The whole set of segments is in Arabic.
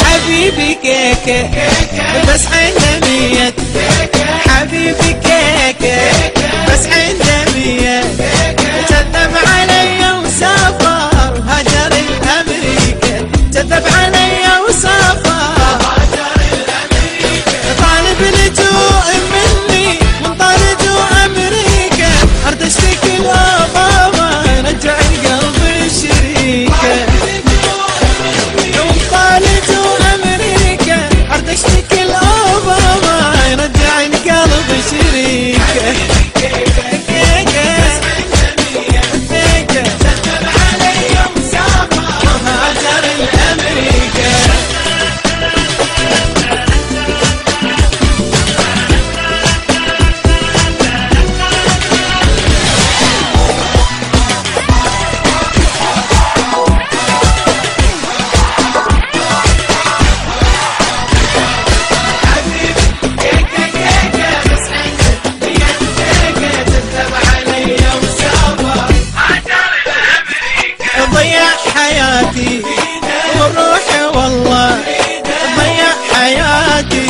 حبيبي كيكة بس عنده مية، حبيبي كيكة بس عنده مية، كذب علي وسافر هاجر الأمريكا، كذب علي وسافر هاجر الأمريكا، طالب لجوء مني من طالب أمريكا، أرد اشتكي لأوباما رجع القلب شريكة، اشتكي لأوباما يرجع القلب شريكه. كذب علي وسافر هاجر الأمريكا. ضيع حياتي وروحي والله، ضيع حياتي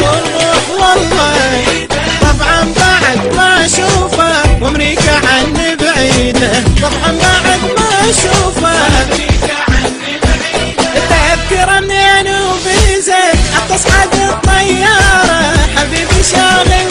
والروح والله، طبعا بعد ما اشوفه وامريكا عني بعيده، طبعا بعد ما اشوفه وامريكا عني بعيده، تذكره منين وفيزا حتى اصعد الطياره، حبيبي شاغل